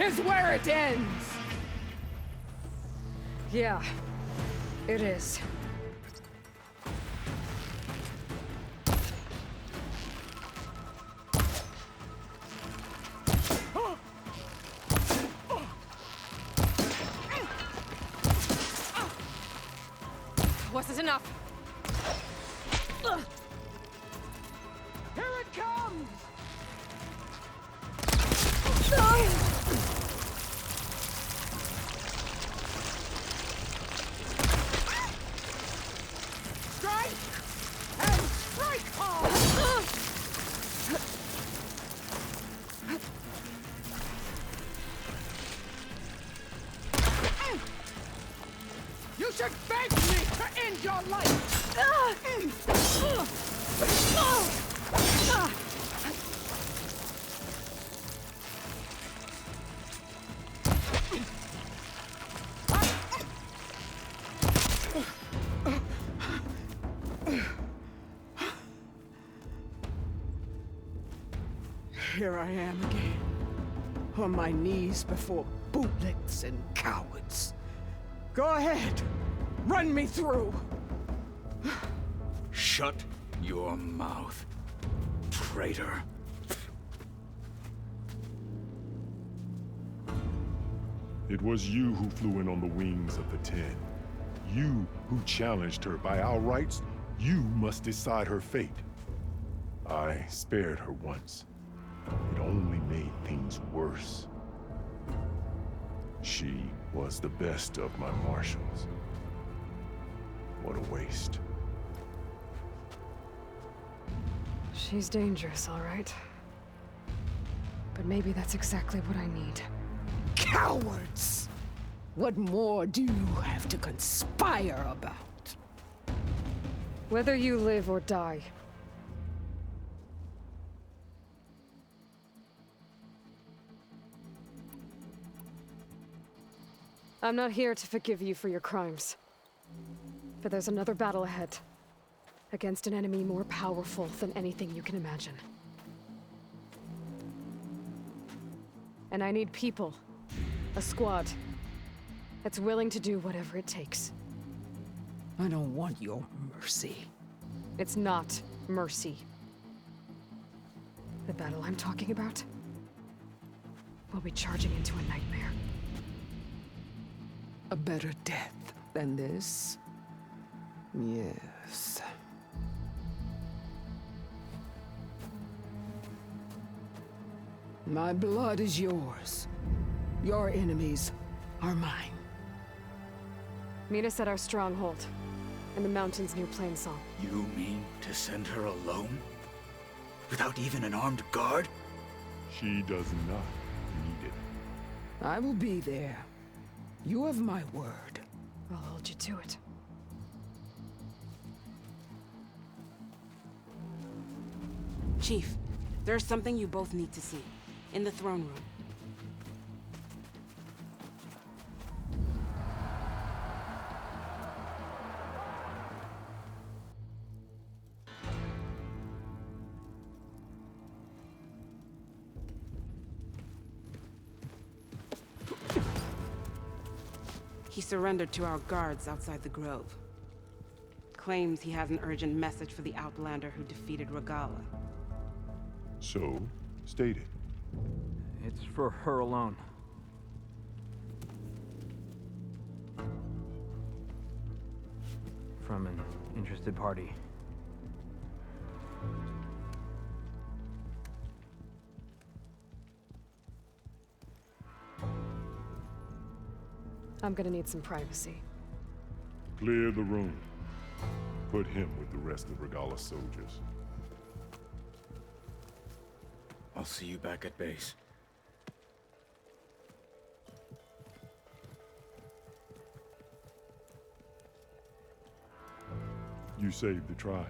is where it ends! Yeah, it is. Wasn't enough. Here it comes! Strike! And strike hard! You should beg me to end your life! Here I am again, on my knees before bootlicks and cowards. Go ahead, run me through. Shut your mouth, traitor. It was you who flew in on the wings of the Ten. You who challenged her. By our rights, you must decide her fate. I spared her once. It only made things worse. She was the best of my marshals. What a waste. She's dangerous, all right. But maybe that's exactly what I need. Cowards! What more do you have to conspire about? Whether you live or die. I'm not here to forgive you for your crimes. But there's another battle ahead. Against an enemy more powerful than anything you can imagine. And I need people. A squad. That's willing to do whatever it takes. I don't want your mercy. It's not mercy. The battle I'm talking about will be charging into a nightmare. A better death than this? Yes. My blood is yours. Your enemies are mine. Meet us at our stronghold, in the mountains near Plainsong. You mean to send her alone? Without even an armed guard? She does not need it. I will be there. You have my word. I'll hold you to it. Chief, there's something you both need to see. In the throne room. He surrendered to our guards outside the grove. Claims he has an urgent message for the Outlander who defeated Regalla. So, state it. It's for her alone. From an interested party. I'm gonna need some privacy. Clear the room. Put him with the rest of Regalla's soldiers. I'll see you back at base. You saved the tribe.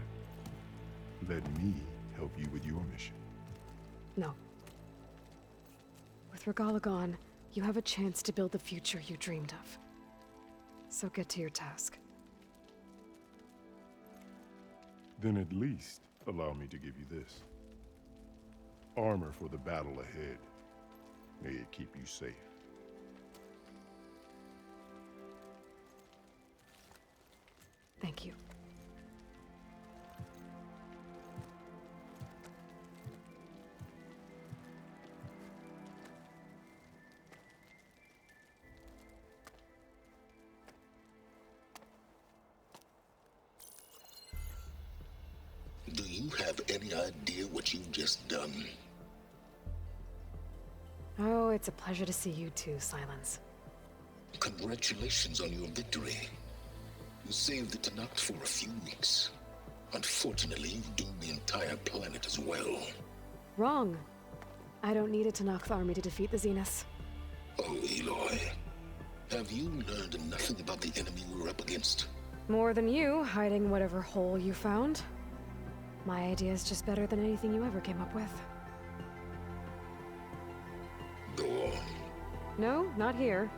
Let me help you with your mission. No. With Regalla gone, you have a chance to build the future you dreamed of. So get to your task. Then at least allow me to give you this. Armor for the battle ahead. May it keep you safe. Thank you. Do you have any idea what you've just done? Oh, it's a pleasure to see you too, Silence. Congratulations on your victory. You saved the Tenakth for a few weeks. Unfortunately, you've doomed the entire planet as well. Wrong. I don't need a Tenakth army to defeat the Zeniths. Oh, Aloy. Have you learned nothing about the enemy we're up against? More than you, hiding whatever hole you found. My idea is just better than anything you ever came up with. Go on. No, not here.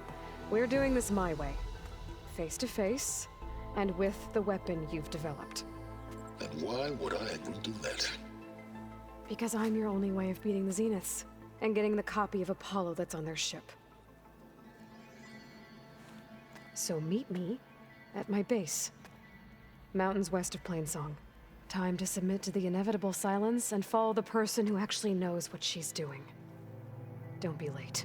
We're doing this my way. Face to face, and with the weapon you've developed. And why would I agree to that? Because I'm your only way of beating the Zeniths, and getting the copy of Apollo that's on their ship. So meet me at my base. Mountains west of Plainsong. Time to submit to the inevitable silence and follow the person who actually knows what she's doing. Don't be late.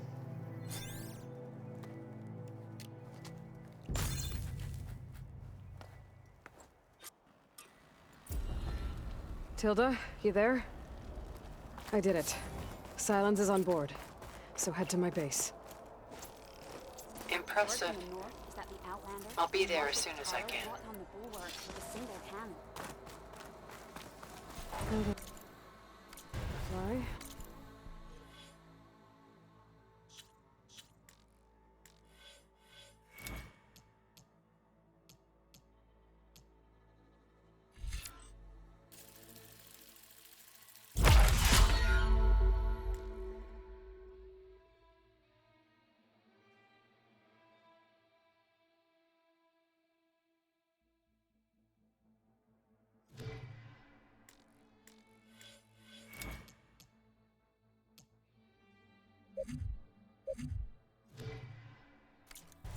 Tilda, you there? I did it. Silence is on board, so head to my base. Impressive. I'll be there as soon as I can. Fly.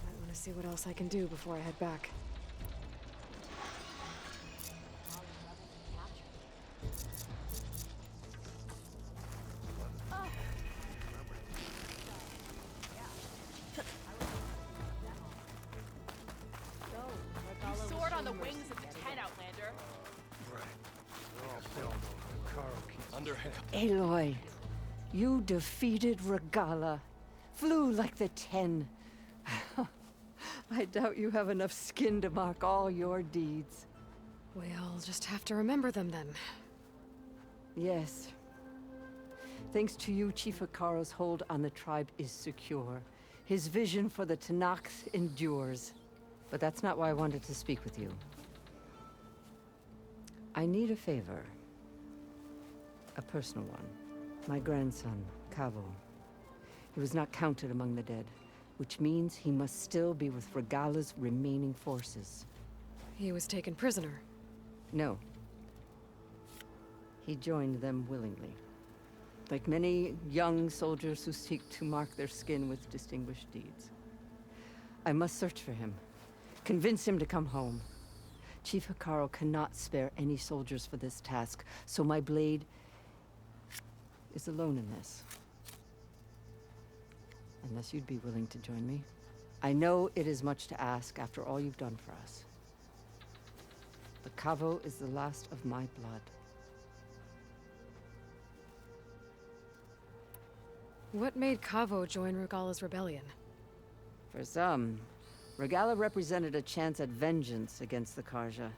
I want to see what else I can do before I head back. Soared on the wings of the Ten, Outlander. Aloy, you defeated Regalla. Flew like the Ten. I doubt you have enough skin to mark all your deeds. We'll just have to remember them then. Yes. Thanks to you, Chief Hekarro's hold on the tribe is secure. His vision for the Tenakth endures. But that's not why I wanted to speak with you. I need a favor. A personal one. My grandson, Kavo. He was not counted among the dead, which means he must still be with Regalla's remaining forces. He was taken prisoner. No. He joined them willingly. Like many young soldiers who seek to mark their skin with distinguished deeds. I must search for him. Convince him to come home. Chief Hekarro cannot spare any soldiers for this task, so my blade is alone in this. Unless you'd be willing to join me. I know it is much to ask after all you've done for us. But Kavo is the last of my blood. What made Kavo join Regalla's rebellion? For some, Regalla represented a chance at vengeance against the Carja.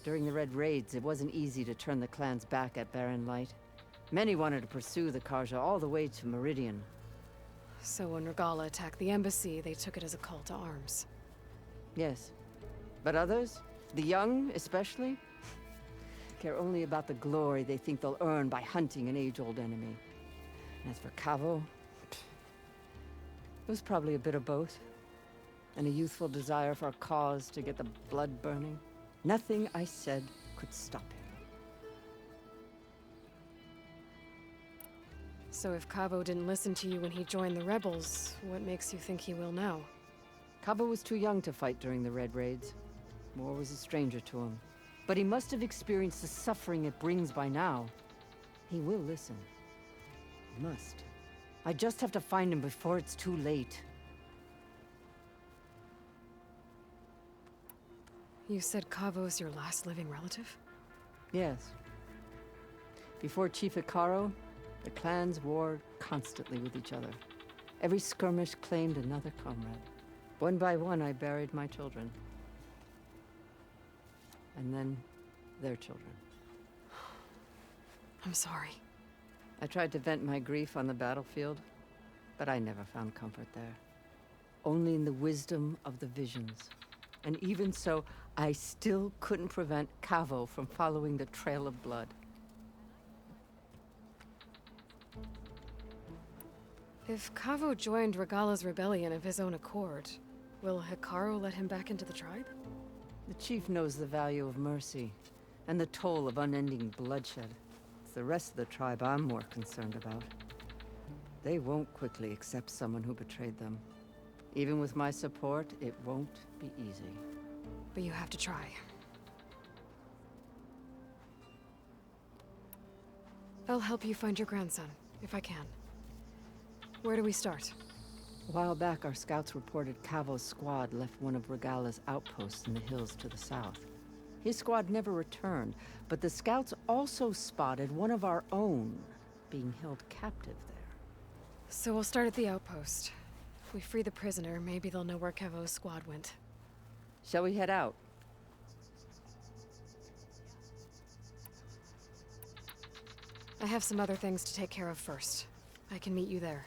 During the Red Raids, it wasn't easy to turn the clans back at Barren Light. Many wanted to pursue the Carja all the way to Meridian. So when Regalla attacked the embassy, they took it as a call to arms. Yes. But others, the young especially, care only about the glory they think they'll earn by hunting an age-old enemy. And as for Kavo, it was probably a bit of both. And a youthful desire for a cause to get the blood burning. Nothing I said could stop him. So if Cavo didn't listen to you when he joined the rebels, what makes you think he will now? Cabo was too young to fight during the Red Raids. War was a stranger to him. But he must have experienced the suffering it brings by now. He will listen. He must. I just have to find him before it's too late. You said Cavo's your last living relative? Yes. Before Chief Icaro, the clans warred constantly with each other. Every skirmish claimed another comrade. One by one, I buried my children. And then, their children. I'm sorry. I tried to vent my grief on the battlefield, but I never found comfort there. Only in the wisdom of the visions. And even so, I still couldn't prevent Cavo from following the trail of blood. If Cavo joined Regala's rebellion of his own accord, will Hikaru let him back into the tribe? The chief knows the value of mercy, and the toll of unending bloodshed. It's the rest of the tribe I'm more concerned about. They won't quickly accept someone who betrayed them. Even with my support, it won't be easy. But you have to try. I'll help you find your grandson, if I can. Where do we start? A while back, our scouts reported Cavo's squad left one of Regala's outposts in the hills to the south. His squad never returned, but the scouts also spotted one of our own being held captive there. So we'll start at the outpost. If we free the prisoner, maybe they'll know where Cavo's squad went. Shall we head out? I have some other things to take care of first. I can meet you there.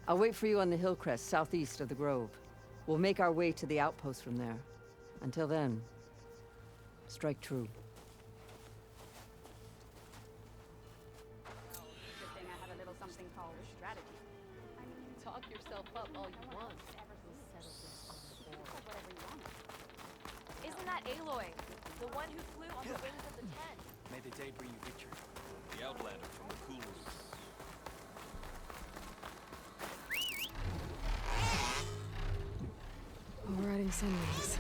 I'll wait for you on the hill crest southeast of the grove. We'll make our way to the outpost from there. Until then, strike true. Good thing I have a little something called strategy. I mean, talk yourself up all you want. Isn't that Aloy? The one who flew on the wings of the Ten? May the day bring you Richard, the Outlander from the Kulus. Overriding sun wings.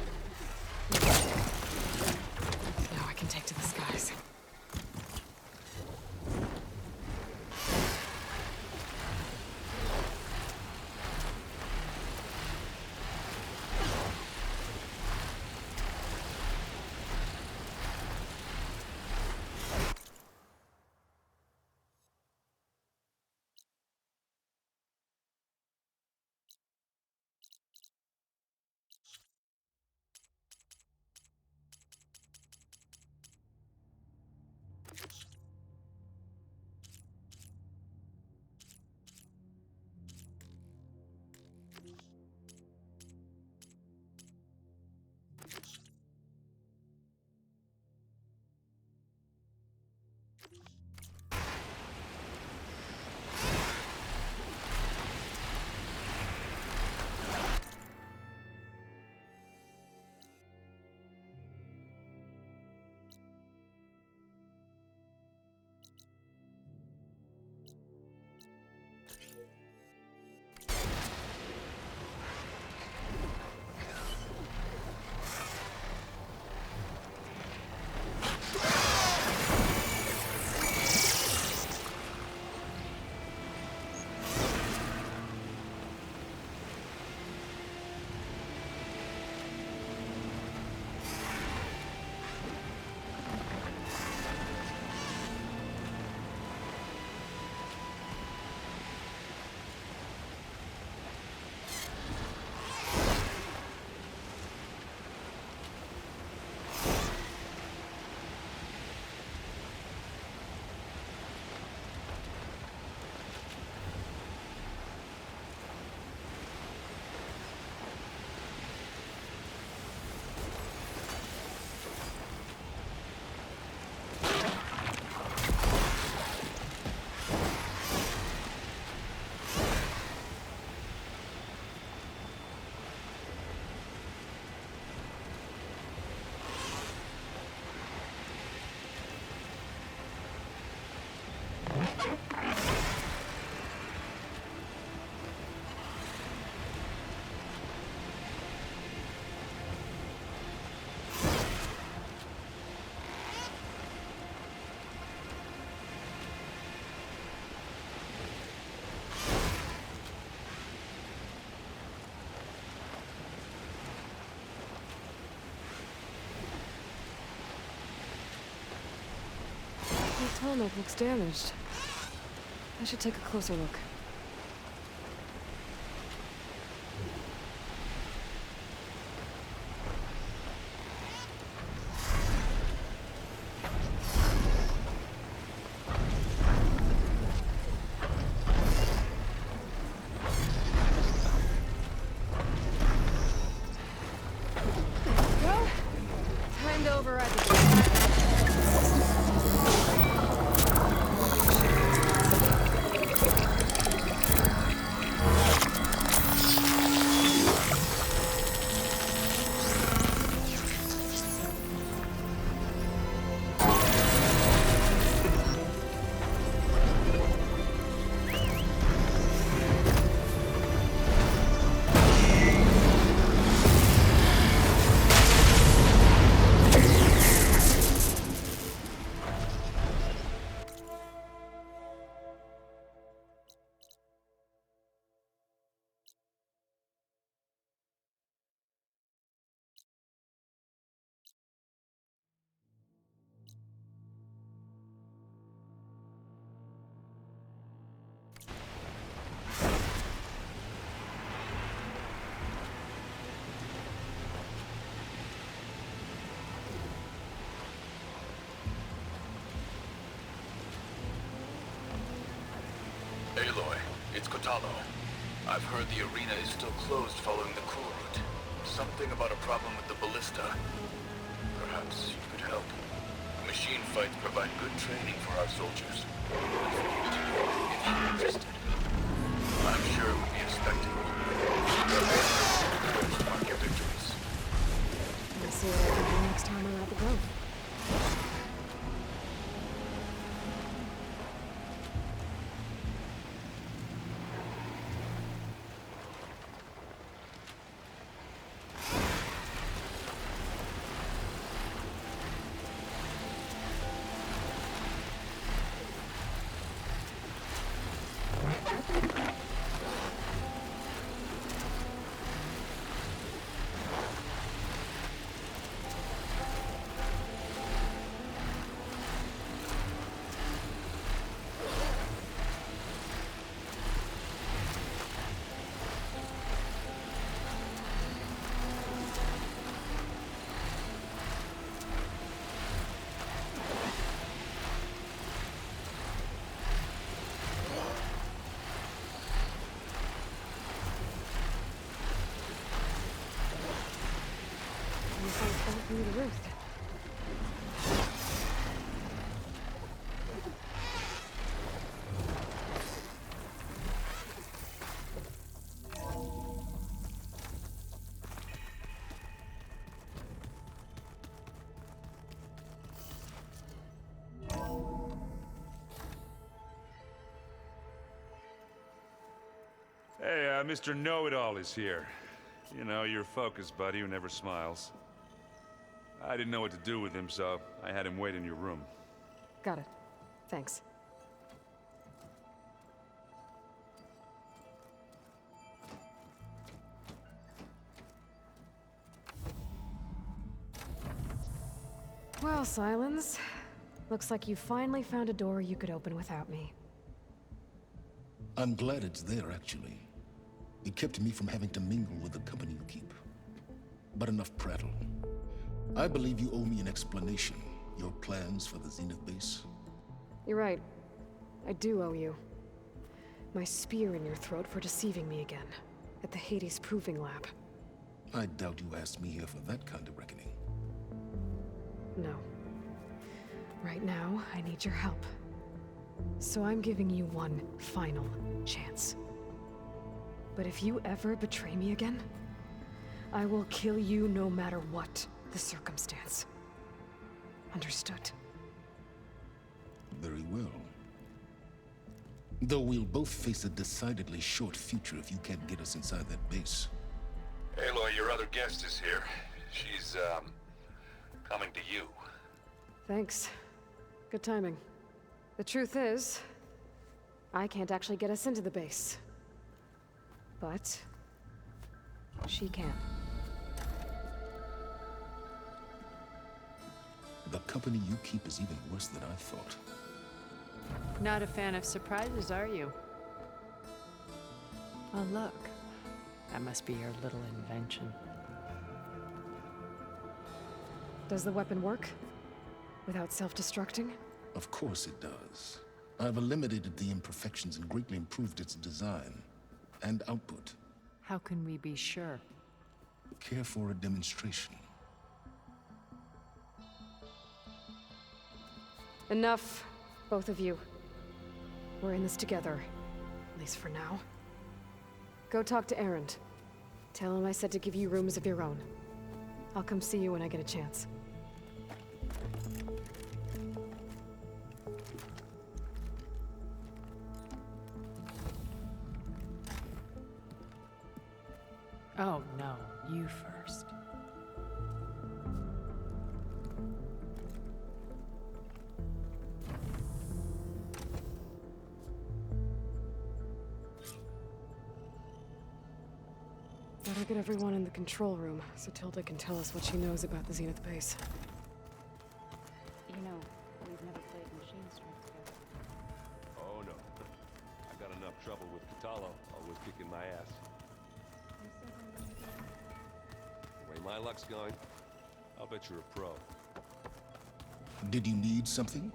Now I can take to the skies. Telenet looks damaged. I should take a closer look. Well, time to override the Aloy, it's Kotallo. I've heard the arena is still closed following the cool route. Something about a problem with the ballista. Perhaps you could help. Machine fights provide good training for our soldiers. If you're interested. I'm sure it would be a spectacle. Mark your victories. We'll see what I can do next time we're at the Grove. Through the roost. Hey, Mr. Know-It-All is here. You know, your focus buddy who never smiles. I didn't know what to do with him, so I had him wait in your room. Got it. Thanks. Well, Silence. Looks like you finally found a door you could open without me. I'm glad it's there, actually. It kept me from having to mingle with the company you keep. But enough prattle. I believe you owe me an explanation. Your plans for the Zenith base? You're right. I do owe you. My spear in your throat for deceiving me again. At the Hades Proving Lab. I doubt you asked me here for that kind of reckoning. No. Right now, I need your help. So I'm giving you one final chance. But if you ever betray me again, I will kill you no matter what the circumstance. Understood? Very well. Though we'll both face a decidedly short future if you can't get us inside that base. Aloy, your other guest is here. She's, coming to you. Thanks. Good timing. The truth is, I can't actually get us into the base. But she can. The company you keep is even worse than I thought. Not a fan of surprises, are you? Oh, look. That must be your little invention. Does the weapon work? Without self-destructing? Of course it does. I've eliminated the imperfections and greatly improved its design and output. How can we be sure? Care for a demonstration? Enough, both of you. We're in this together, at least for now. Go talk to Erend. Tell him I said to give you rooms of your own. I'll come see you when I get a chance. Oh, no. You first. Better get everyone in the control room so Tilda can tell us what she knows about the Zenith base. You know, we've never played Machine Strike together. Oh no. I got enough trouble with Kotallo, always kicking my ass. The way my luck's going, I'll bet you're a pro. Did you need something?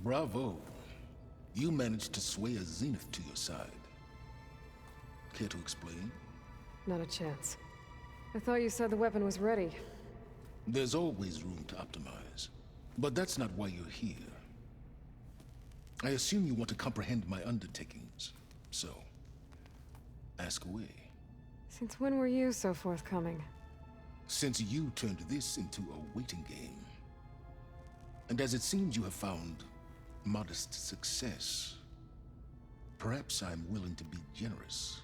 Bravo. You managed to sway a Zenith to your side. Care to explain? Not a chance. I thought you said the weapon was ready. There's always room to optimize. But that's not why you're here. I assume you want to comprehend my undertakings. So, ask away. Since when were you so forthcoming? Since you turned this into a waiting game. And as it seems you have found modest success, perhaps I'm willing to be generous.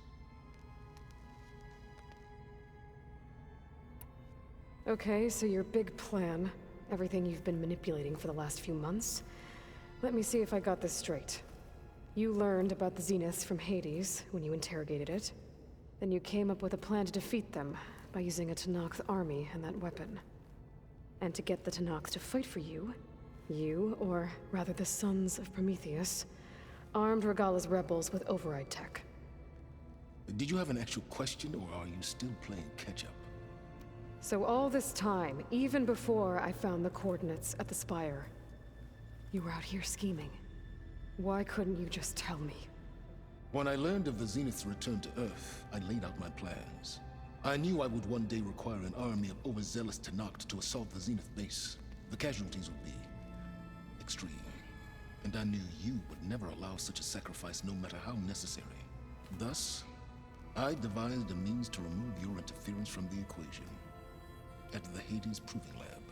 Okay, so your big plan, everything you've been manipulating for the last few months. Let me see if I got this straight. You learned about the Zeniths from Hades when you interrogated it. Then you came up with a plan to defeat them by using a Tenakth army and that weapon. And to get the Tenakth to fight for you, or rather the Sons of Prometheus, armed Regalla's rebels with override tech. Did you have an actual question, or are you still playing catch-up? So all this time, even before I found the coordinates at the Spire, you were out here scheming. Why couldn't you just tell me? When I learned of the Zenith's return to Earth, I laid out my plans. I knew I would one day require an army of overzealous Tenakth to assault the Zenith base. The casualties would be extreme. And I knew you would never allow such a sacrifice, no matter how necessary. Thus, I devised a means to remove your interference from the equation. At the Hades Proving Lab.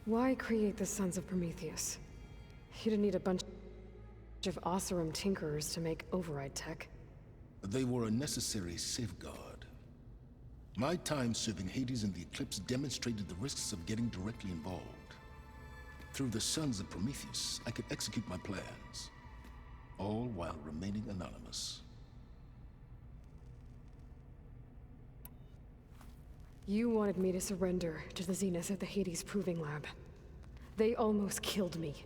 Why create the Sons of Prometheus? You didn't need a bunch of Oseram tinkerers to make override tech. They were a necessary safeguard. My time serving Hades and the Eclipse demonstrated the risks of getting directly involved. Through the Sons of Prometheus, I could execute my plans, all while remaining anonymous. You wanted me to surrender to the Zeniths at the Hades Proving Lab. They almost killed me.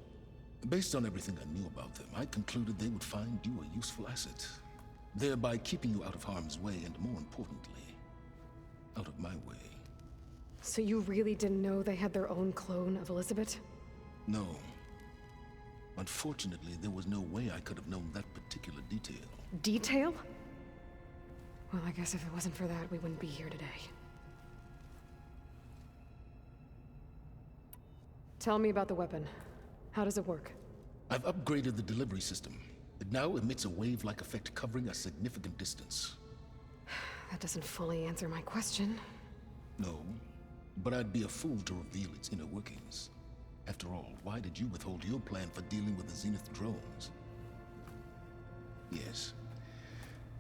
Based on everything I knew about them, I concluded they would find you a useful asset, thereby keeping you out of harm's way and, more importantly, out of my way. So you really didn't know they had their own clone of Elizabeth? No. Unfortunately, there was no way I could have known that particular detail. Detail? Well, I guess if it wasn't for that, we wouldn't be here today. Tell me about the weapon. How does it work? I've upgraded the delivery system. It now emits a wave-like effect covering a significant distance. That doesn't fully answer my question. No, but I'd be a fool to reveal its inner workings. After all, why did you withhold your plan for dealing with the Zenith drones? Yes,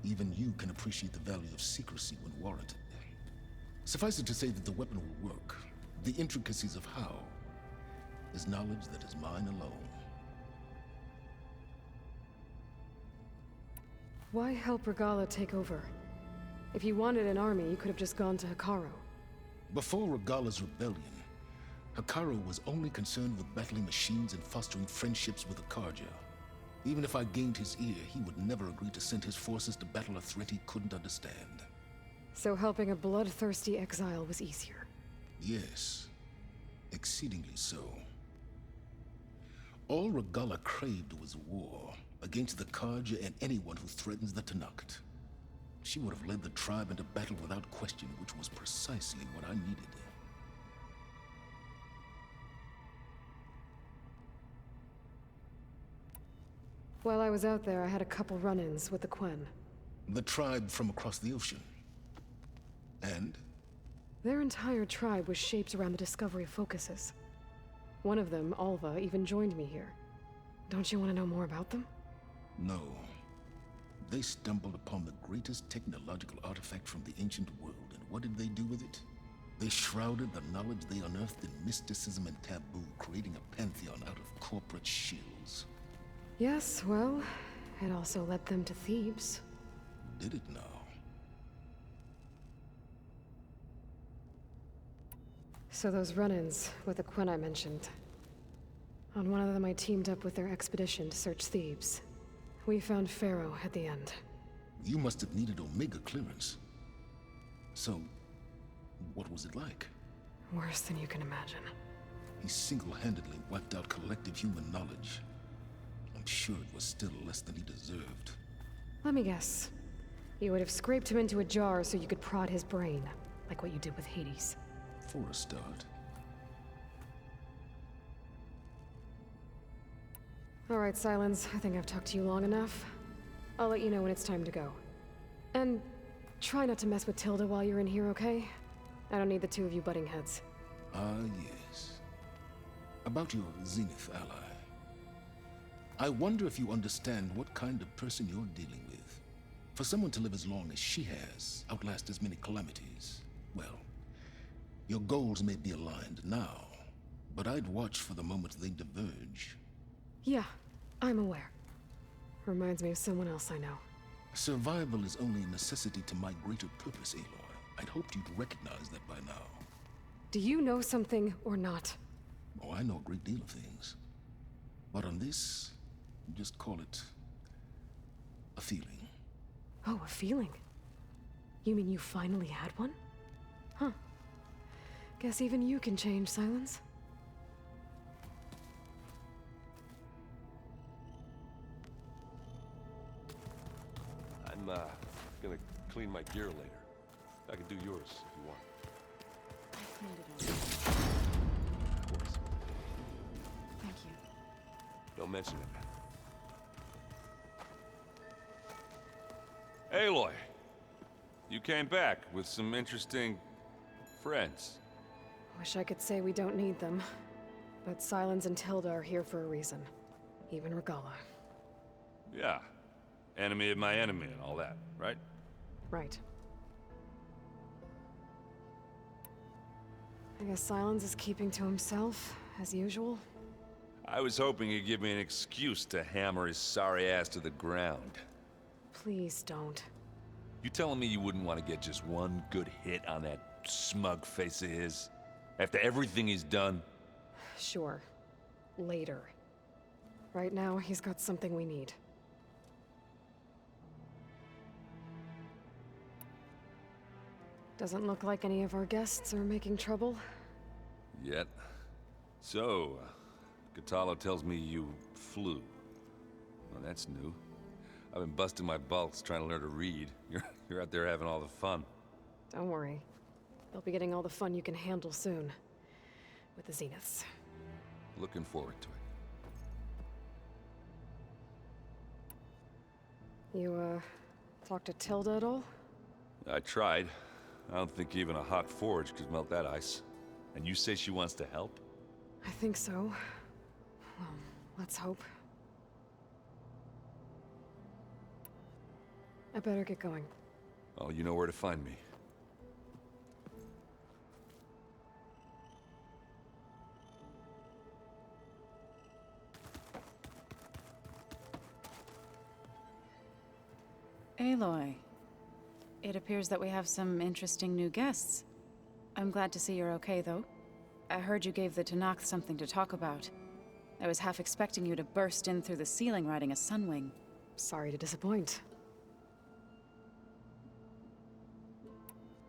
even you can appreciate the value of secrecy when warranted. Suffice it to say that the weapon will work. The intricacies of how is knowledge that is mine alone. Why help Regalla take over? If you wanted an army, you could have just gone to Hekarro. Before Regalla's rebellion, Hekarro was only concerned with battling machines and fostering friendships with the Carja. Even if I gained his ear, he would never agree to send his forces to battle a threat he couldn't understand. So helping a bloodthirsty exile was easier? Yes, exceedingly so. All Regalla craved was war against the Carja and anyone who threatens the Tenakth. She would have led the tribe into battle without question, which was precisely what I needed. While I was out there, I had a couple run-ins with the Quen. The tribe from across the ocean. And? Their entire tribe was shaped around the discovery of focuses. One of them, Alva, even joined me here. Don't you want to know more about them? No. They stumbled upon the greatest technological artifact from the ancient world, and what did they do with it? They shrouded the knowledge they unearthed in mysticism and taboo, creating a pantheon out of corporate shills. Yes, well, it also led them to Thebes. Did it now? So those run-ins with the Quen I mentioned. On one of them I teamed up with their expedition to search Thebes. We found Pharaoh at the end. You must have needed Omega clearance. So, what was it like? Worse than you can imagine. He single-handedly wiped out collective human knowledge. I'm sure it was still less than he deserved. Let me guess. You would have scraped him into a jar so you could prod his brain, like what you did with Hades. For a start. All right, Silence. I think I've talked to you long enough. I'll let you know when it's time to go. And try not to mess with Tilda while you're in here, okay? I don't need the two of you butting heads. Ah, yes. About your Zenith ally. I wonder if you understand what kind of person you're dealing with. For someone to live as long as she has, outlast as many calamities, well, your goals may be aligned now, but I'd watch for the moment they diverge. Yeah, I'm aware. Reminds me of someone else I know. Survival is only a necessity to my greater purpose, Aloy. I'd hoped you'd recognize that by now. Do you know something or not? Oh, I know a great deal of things. But on this, just call it a feeling. Oh, a feeling? You mean you finally had one? Huh. Guess even you can change, Silence. I'm gonna clean my gear later. I can do yours if you want. I cleaned it all. Of course. Thank you. Don't mention it. Aloy, you came back with some interesting friends. Wish I could say we don't need them. But Silence and Tilda are here for a reason. Even Regalla. Yeah. Enemy of my enemy and all that, right? Right. I guess Silence is keeping to himself, as usual. I was hoping he'd give me an excuse to hammer his sorry ass to the ground. Please don't. You telling me you wouldn't want to get just one good hit on that smug face of his? After everything he's done? Sure. Later. Right now, he's got something we need. Doesn't look like any of our guests are making trouble. Yet. So, Kotallo tells me you flew. Well, that's new. I've been busting my balls trying to learn to read. You're out there having all the fun. Don't worry. You'll be getting all the fun you can handle soon. With the Zeniths. Looking forward to it. You, talk to Tilda at all? I tried. I don't think even a hot forge could melt that ice. And you say she wants to help? I think so. Well, let's hope. I better get going. Oh, you know where to find me. Aloy, it appears that we have some interesting new guests. I'm glad to see you're okay, though. I heard you gave the Tenakth something to talk about. I was half expecting you to burst in through the ceiling riding a Sunwing. Sorry to disappoint.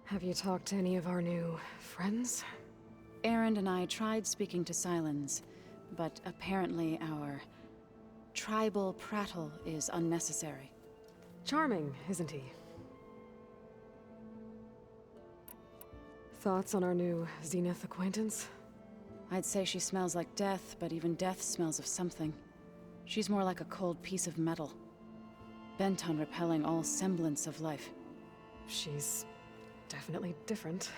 Have you talked to any of our new friends? Erend and I tried speaking to Sylens, but apparently our tribal prattle is unnecessary. Charming, isn't he? Thoughts on our new Zenith acquaintance? I'd say she smells like death, but even death smells of something. She's more like a cold piece of metal, bent on repelling all semblance of life. She's definitely different.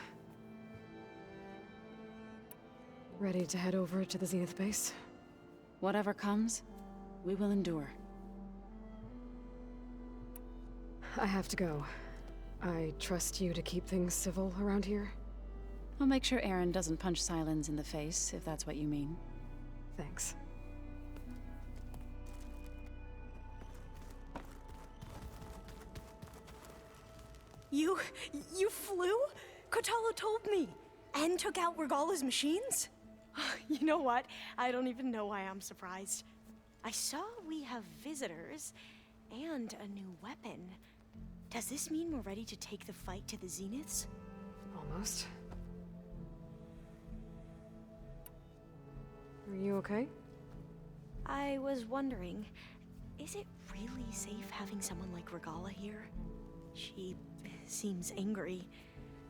Ready to head over to the Zenith base? Whatever comes, we will endure. I have to go. I trust you to keep things civil around here? I'll make sure Erend doesn't punch Sylens in the face, if that's what you mean. Thanks. You flew? Kotallo told me! And took out Regalla's machines? You know what? I don't even know why I'm surprised. I saw we have visitors and a new weapon. Does this mean we're ready to take the fight to the Zeniths? Almost. Are you okay? I was wondering, is it really safe having someone like Regalla here? She seems angry.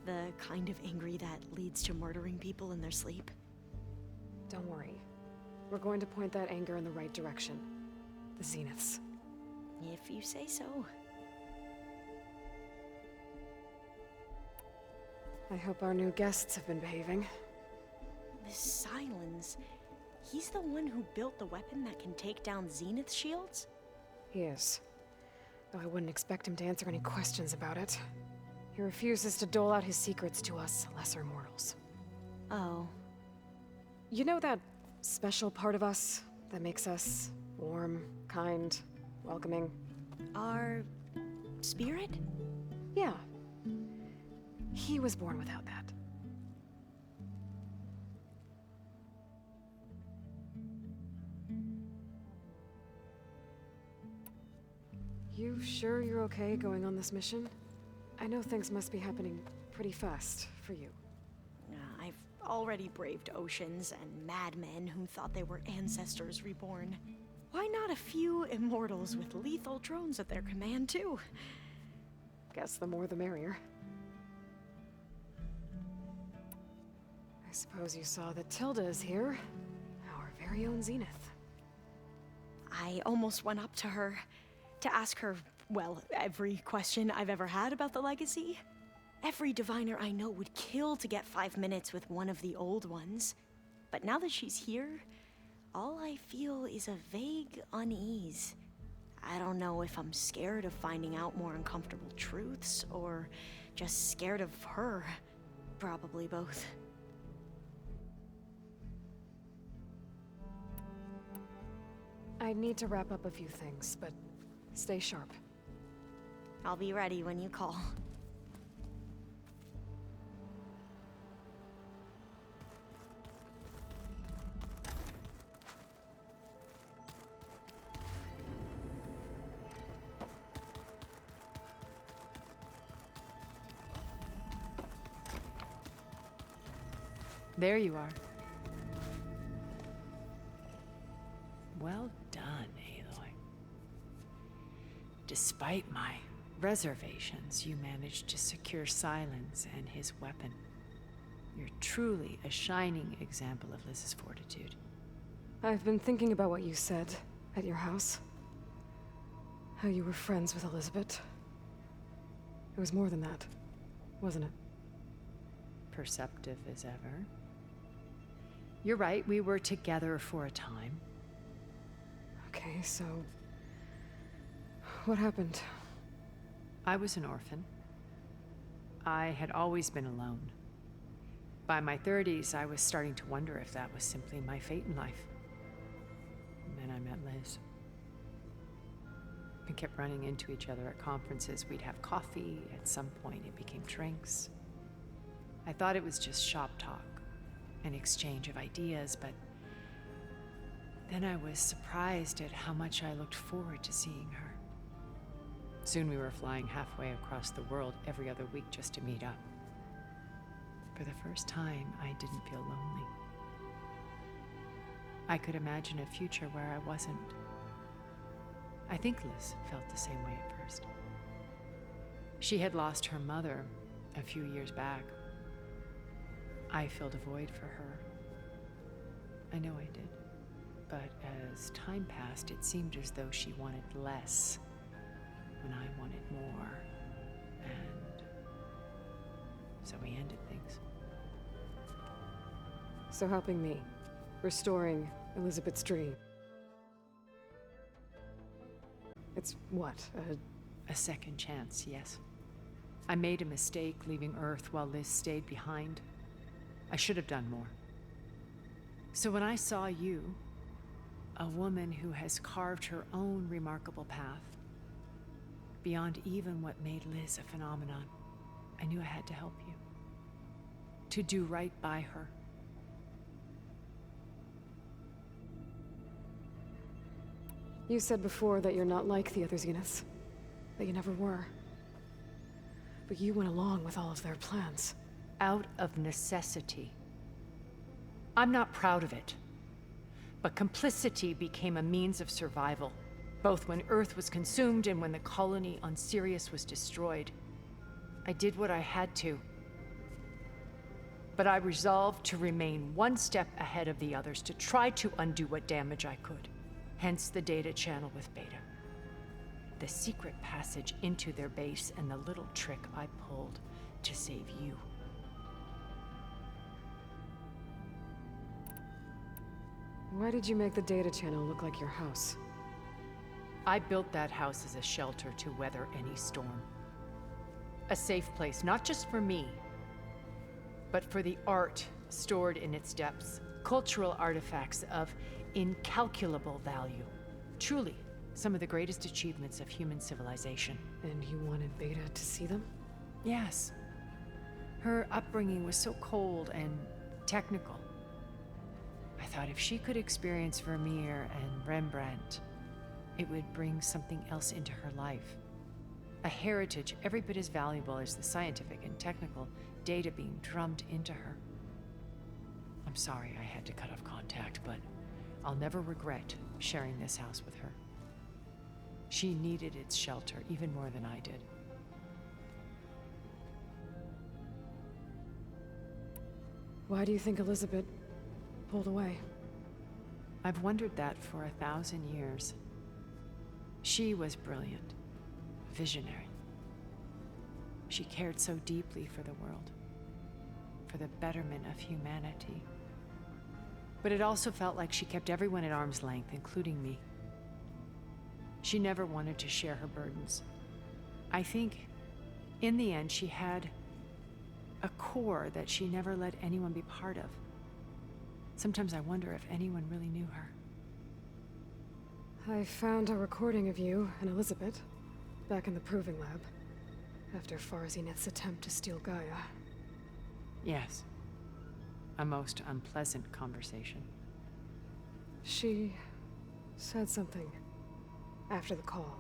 The kind of angry that leads to murdering people in their sleep. Don't worry. We're going to point that anger in the right direction. The Zeniths. If you say so. I hope our new guests have been behaving. The Sylens. He's the one who built the weapon that can take down Zenith shields? He is. Though I wouldn't expect him to answer any questions about it. He refuses to dole out his secrets to us lesser mortals. Oh. You know that special part of us that makes us warm, kind, welcoming? Our spirit? Yeah. He was born without that. You sure you're okay going on this mission? I know things must be happening pretty fast for you. I've already braved oceans and madmen who thought they were ancestors reborn. Why not a few immortals with lethal drones at their command, too? Guess the more the merrier. I suppose you saw that Tilda is here. Our very own Zenith. I almost went up to her to ask her, well, every question I've ever had about the legacy. Every diviner I know would kill to get 5 minutes with one of the old ones. But now that she's here, all I feel is a vague unease. I don't know if I'm scared of finding out more uncomfortable truths, or just scared of her. Probably both. I need to wrap up a few things, but stay sharp. I'll be ready when you call. There you are. Well done, Aloy. Despite my reservations, you managed to secure Sylens and his weapon. You're truly a shining example of Liz's fortitude. I've been thinking about what you said at your house. How you were friends with Elizabeth. It was more than that, wasn't it? Perceptive as ever. You're right, we were together for a time. Okay, so... what happened? I was an orphan. I had always been alone. By my 30s, I was starting to wonder if that was simply my fate in life. And then I met Liz. We kept running into each other at conferences. We'd have coffee. At some point, it became drinks. I thought it was just shop talk, an exchange of ideas, but then I was surprised at how much I looked forward to seeing her. Soon we were flying halfway across the world every other week just to meet up. For the first time, I didn't feel lonely. I could imagine a future where I wasn't. I think Liz felt the same way at first. She had lost her mother a few years back. I filled a void for her. I know I did. But as time passed, it seemed as though she wanted less when I wanted more. And so we ended things. So helping me, restoring Elizabeth's dream. It's what, a second chance, yes. I made a mistake leaving Earth while Liz stayed behind. I should have done more. So when I saw you, a woman who has carved her own remarkable path, beyond even what made Liz a phenomenon, I knew I had to help you. To do right by her. You said before that you're not like the other Zeniths. That you never were. But you went along with all of their plans. Out of necessity. I'm not proud of it. But complicity became a means of survival, both when Earth was consumed and when the colony on Sirius was destroyed. I did what I had to. But I resolved to remain one step ahead of the others, to try to undo what damage I could. Hence the data channel with Beta. The secret passage into their base and the little trick I pulled to save you. Why did you make the data channel look like your house? I built that house as a shelter to weather any storm. A safe place, not just for me, but for the art stored in its depths. Cultural artifacts of incalculable value. Truly, some of the greatest achievements of human civilization. And you wanted Beta to see them? Yes. Her upbringing was so cold and technical. I thought if she could experience Vermeer and Rembrandt, it would bring something else into her life. A heritage every bit as valuable as the scientific and technical data being drummed into her. I'm sorry I had to cut off contact, but I'll never regret sharing this house with her. She needed its shelter even more than I did. Why do you think Elizabeth pulled away? I've wondered that for 1,000 years. She was brilliant, visionary. She cared so deeply for the world, for the betterment of humanity. But it also felt like she kept everyone at arm's length, including me. She never wanted to share her burdens. I think, in the end, she had a core that she never let anyone be part of. Sometimes I wonder if anyone really knew her. I found a recording of you and Elizabeth back in the Proving Lab after Far Zenith's attempt to steal Gaia. Yes. A most unpleasant conversation. She said something after the call.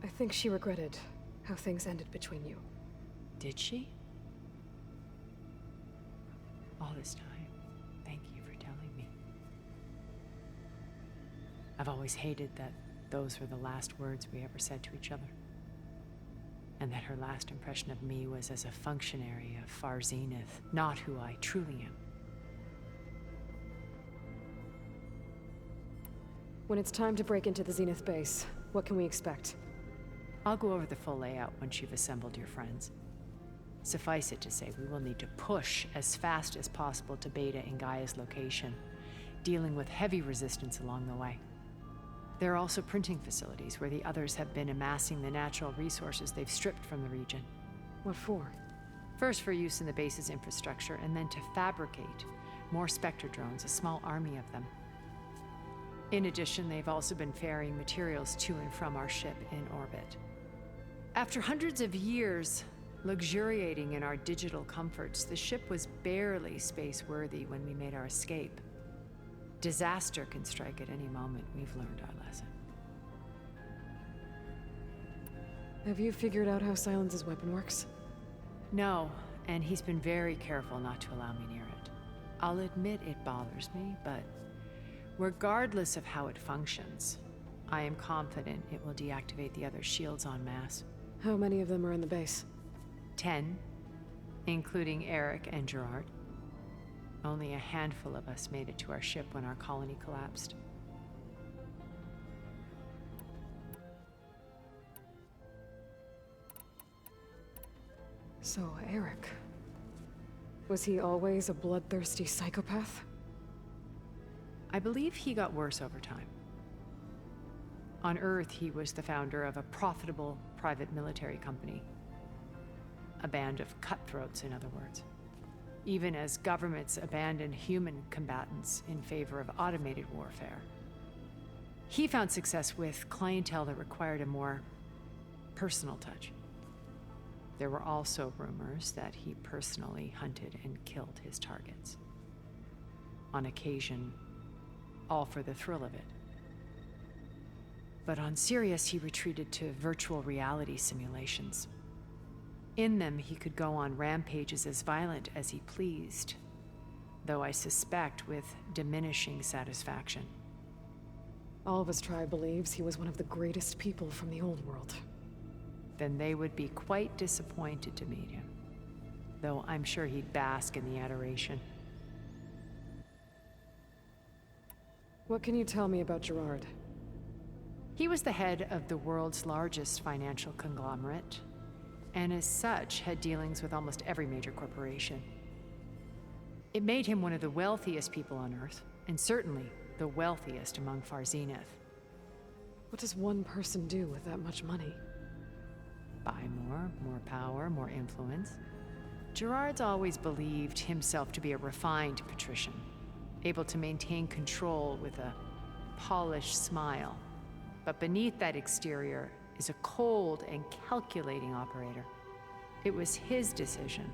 I think she regretted how things ended between you. Did she? All this time, thank you for telling me. I've always hated that those were the last words we ever said to each other. And that her last impression of me was as a functionary of Far Zenith, not who I truly am. When it's time to break into the Zenith base, what can we expect? I'll go over the full layout once you've assembled your friends. Suffice it to say, we will need to push as fast as possible to Beta and Gaia's location, dealing with heavy resistance along the way. There are also printing facilities where the others have been amassing the natural resources they've stripped from the region. What for? First for use in the base's infrastructure, and then to fabricate more Spectre drones, a small army of them. In addition, they've also been ferrying materials to and from our ship in orbit. After hundreds of years Luxuriating in our digital comforts, the ship was barely space-worthy when we made our escape. Disaster can strike at any moment. We've learned our lesson. Have you figured out how Silence's weapon works? No, and he's been very careful not to allow me near it. I'll admit it bothers me, but regardless of how it functions, I am confident it will deactivate the other shields en masse. How many of them are in the base? 10, including Eric and Gerard. Only a handful of us made it to our ship when our colony collapsed. So, Eric. Was he always a bloodthirsty psychopath? I believe he got worse over time. On Earth, he was the founder of a profitable private military company. A band of cutthroats, in other words. Even as governments abandoned human combatants in favor of automated warfare. He found success with clientele that required a more personal touch. There were also rumors that he personally hunted and killed his targets. On occasion, all for the thrill of it. But on Sirius, he retreated to virtual reality simulations. In them, he could go on rampages as violent as he pleased, though I suspect with diminishing satisfaction. All of his tribe believes he was one of the greatest people from the old world. Then they would be quite disappointed to meet him, though I'm sure he'd bask in the adoration. What can you tell me about Gerard? He was the head of the world's largest financial conglomerate, and as such had dealings with almost every major corporation. It made him one of the wealthiest people on Earth, and certainly the wealthiest among Far Zenith. What does one person do with that much money? Buy more power, more influence. Gerard's always believed himself to be a refined patrician, able to maintain control with a polished smile. But beneath that exterior is a cold and calculating operator. It was his decision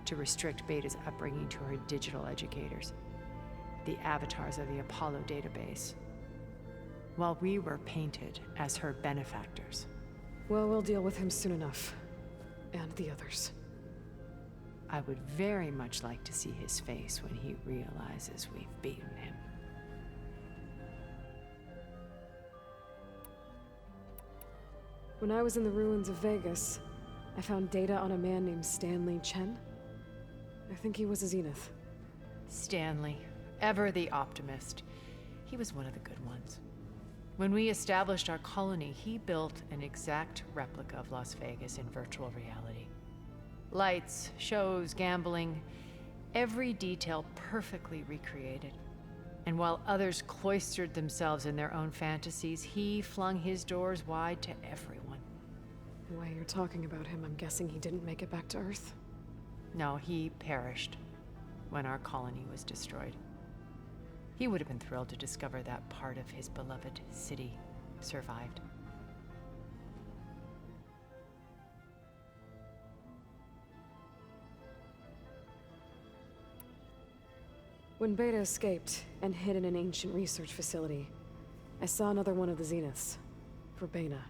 to restrict Beta's upbringing to her digital educators, the avatars of the Apollo database, while we were painted as her benefactors. Well, we'll deal with him soon enough. And the others. I would very much like to see his face when he realizes we've beaten him. When I was in the ruins of Vegas, I found data on a man named Stanley Chen. I think he was a Zenith. Stanley, ever the optimist. He was one of the good ones. When we established our colony, he built an exact replica of Las Vegas in virtual reality. Lights, shows, gambling, every detail perfectly recreated. And while others cloistered themselves in their own fantasies, he flung his doors wide to everyone. The way you're talking about him, I'm guessing he didn't make it back to Earth? No, he perished when our colony was destroyed. He would have been thrilled to discover that part of his beloved city survived. When Beta escaped and hid in an ancient research facility, I saw another one of the Zeniths, Verbena.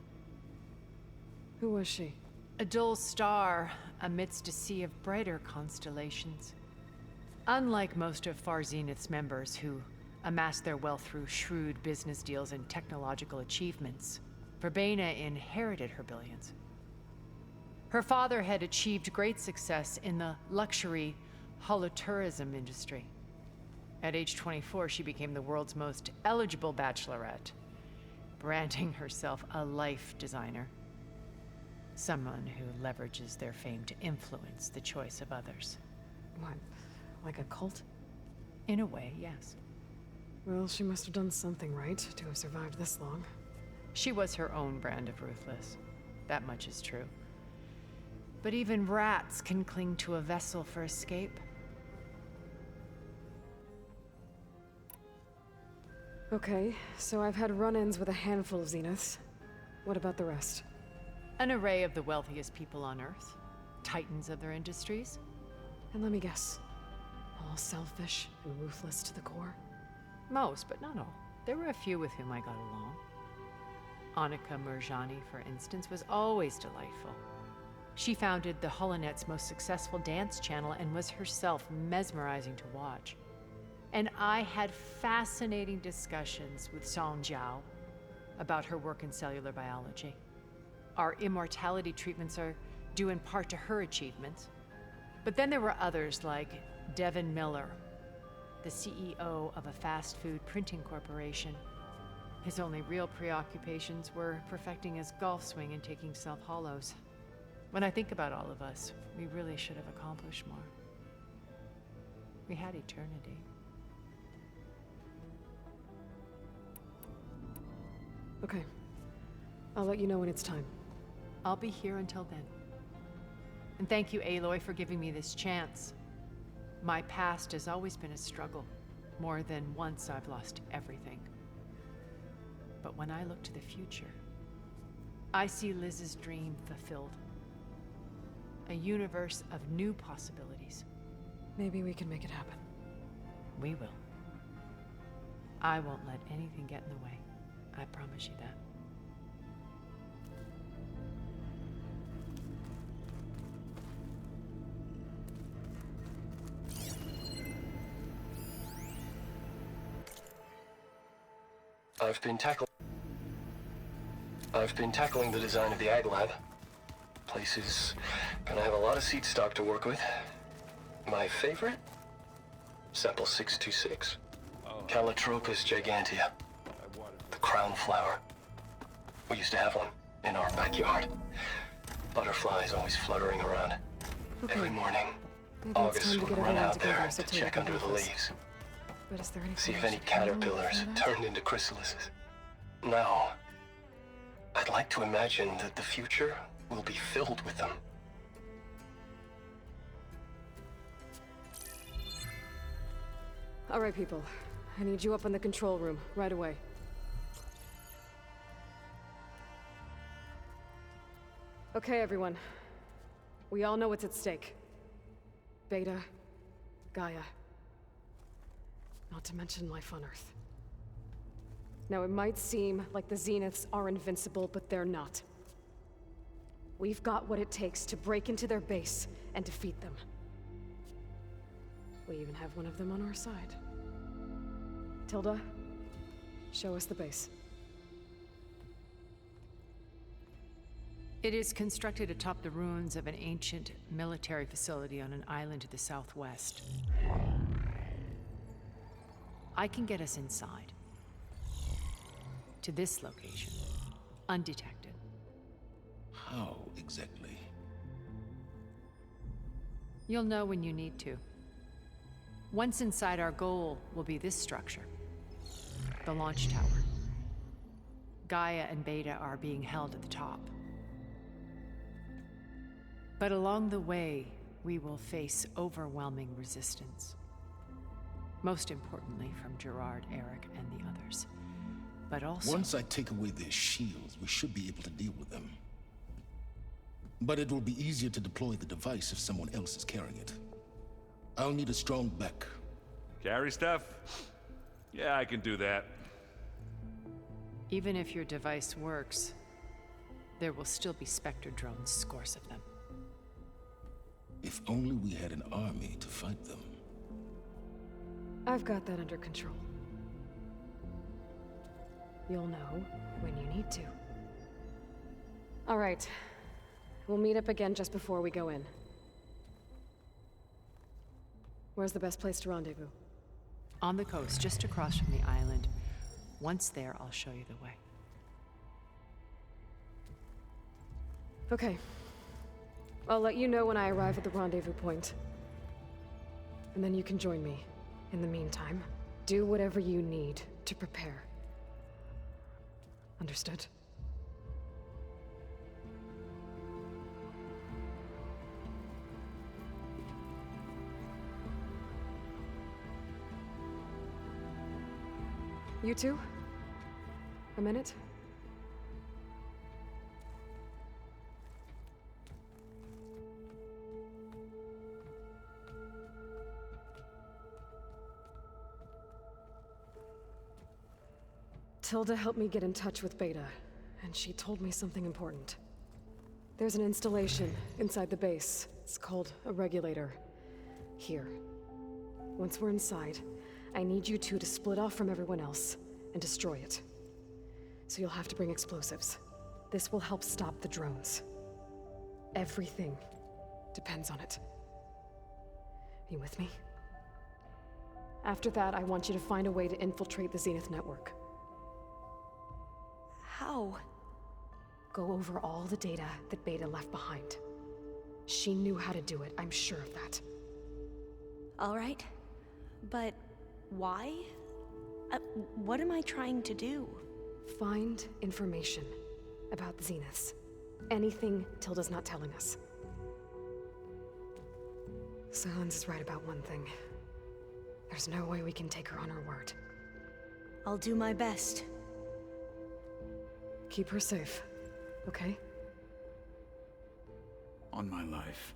Who was she? A dull star amidst a sea of brighter constellations. Unlike most of Far Zenith's members who amassed their wealth through shrewd business deals and technological achievements, Verbena inherited her billions. Her father had achieved great success in the luxury holotourism industry. At age 24, she became the world's most eligible bachelorette, branding herself a life designer. Someone who leverages their fame to influence the choice of others. What, like a cult? In a way, yes. Well, she must have done something right to have survived this long. She was her own brand of ruthless. That much is true. But even rats can cling to a vessel for escape. Okay, so I've had run-ins with a handful of Zeniths. What about the rest? An array of the wealthiest people on Earth. titans of their industries. And let me guess, all selfish and ruthless to the core? Most, but not all. There were a few with whom I got along. Annika Murjani, for instance, was always delightful. She founded the Holonet's most successful dance channel and was herself mesmerizing to watch. And I had fascinating discussions with Song Jiao about her work in cellular biology. Our immortality treatments are due in part to her achievements. But then there were others like Devin Miller, the CEO of a fast food printing corporation. His only real preoccupations were perfecting his golf swing and taking self-hollows. When I think about all of us, we really should have accomplished more. We had eternity. Okay. I'll let you know when it's time. I'll be here until then. And thank you, Aloy, for giving me this chance. My past has always been a struggle. More than once I've lost everything. But when I look to the future, I see Liz's dream fulfilled. A universe of new possibilities. Maybe we can make it happen. We will. I won't let anything get in the way. I promise you that. I've been tackling the design of the Ag Lab. Place is gonna have a lot of seed stock to work with. My favorite? Sample 626. Calotropis gigantea. The crown flower. We used to have one in our backyard. Butterflies always fluttering around. Okay. Every morning, Maybe August would run out there to check under the leaves. But is there anything See if I any should know caterpillars for that? turned into chrysalises. Now, I'd like to imagine that the future will be filled with them. All right, people. I need you up in the control room, right away. Okay, everyone. We all know what's at stake. Beta, Gaia. Not to mention life on Earth. Now, it might seem like the Zeniths are invincible, but they're not. We've got what it takes to break into their base and defeat them. We even have one of them on our side. Tilda, show us the base. It is constructed atop the ruins of an ancient military facility on an island to the southwest. I can get us inside. To this location, undetected. How exactly? You'll know when you need to. Once inside, our goal will be this structure. The launch tower. Gaia and Beta are being held at the top. But along the way, we will face overwhelming resistance. Most importantly, from Gerard, Eric, and the others. But also... Once I take away their shields, we should be able to deal with them. But it will be easier to deploy the device if someone else is carrying it. I'll need a strong back. Carry stuff? Yeah, I can do that. Even if your device works, there will still be Spectre drones, scores of them. If only we had an army to fight them. I've got that under control. You'll know when you need to. All right. We'll meet up again just before we go in. Where's the best place to rendezvous? On the coast, just across from the island. Once there, I'll show you the way. Okay. I'll let you know when I arrive at the rendezvous point. And then you can join me. In the meantime, do whatever you need to prepare. Understood? You two? A minute? Matilda helped me get in touch with Beta, and she told me something important. There's an installation inside the base. It's called a regulator. Here. Once we're inside, I need you two to split off from everyone else and destroy it. So you'll have to bring explosives. This will help stop the drones. Everything depends on it. Are you with me? After that, I want you to find a way to infiltrate the Zenith network. How? Go over all the data that Beta left behind. She knew how to do it, I'm sure of that. All right. But why? What am I trying to do? Find information about the Zeniths. Anything Tilda's not telling us. Sylens is right about one thing. There's no way we can take her on her word. I'll do my best. Keep her safe, okay? On my life.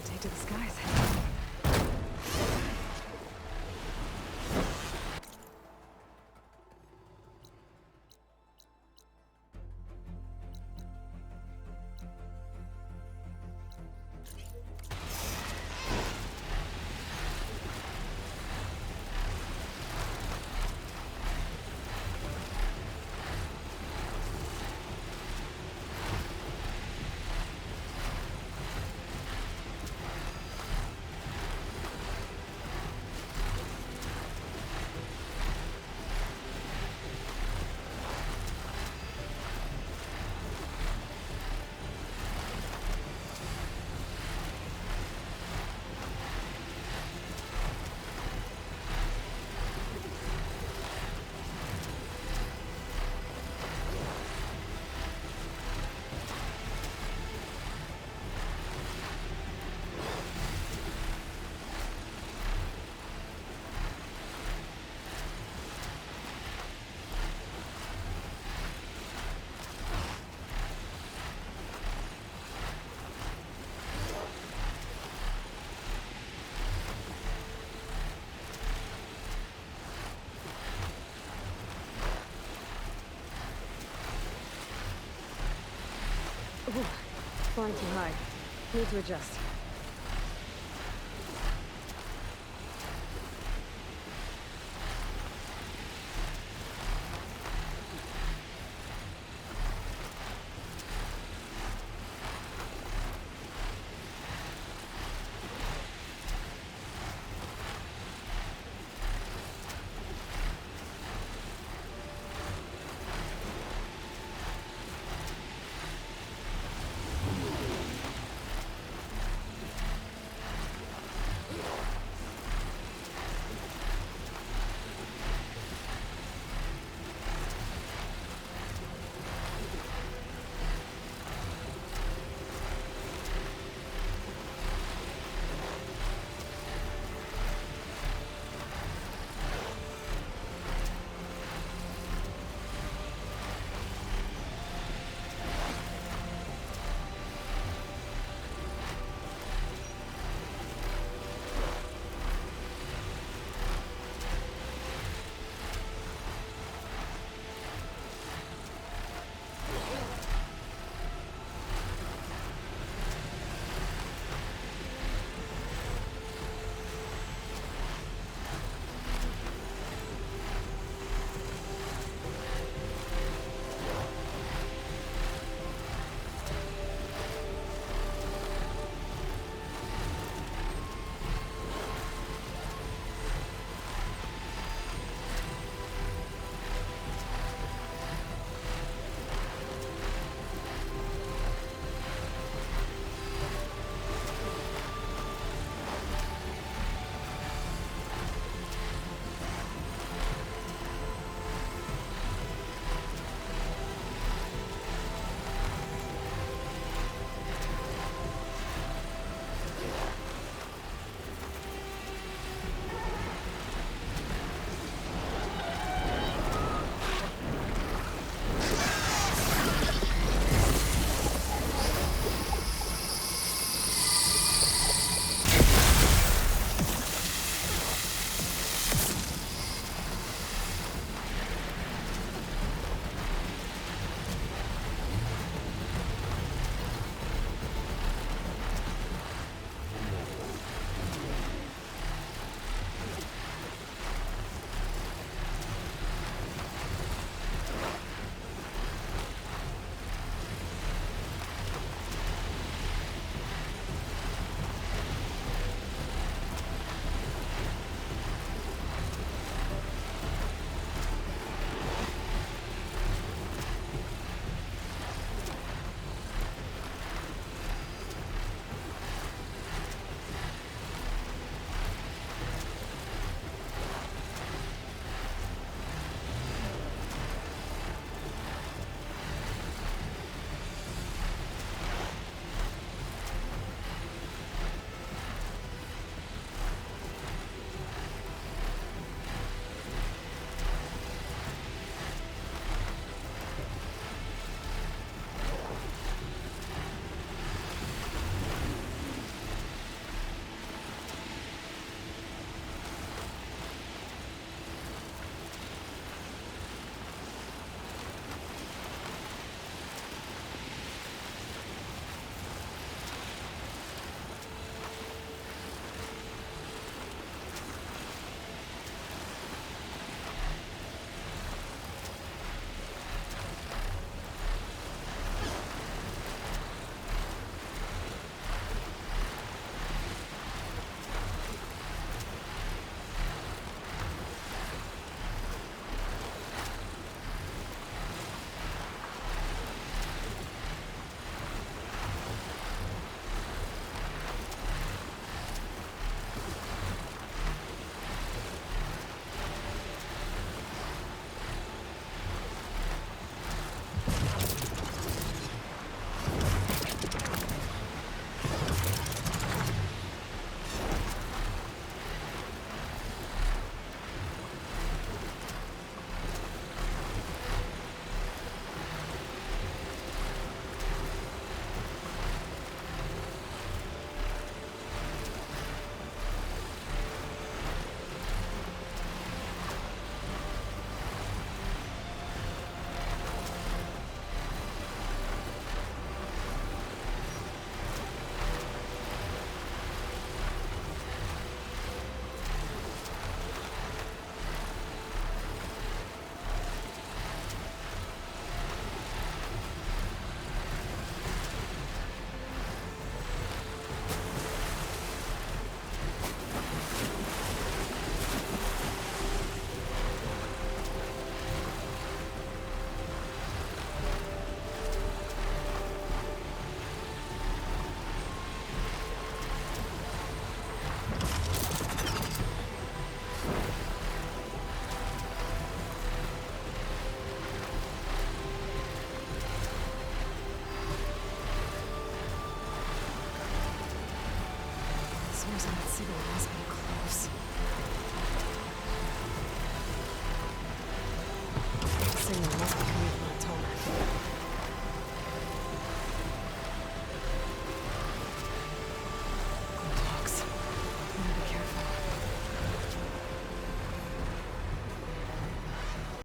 Take to the skies. Ooh, flying too high. Need to adjust. Those on that signal must be close. The signal must be coming from that tower.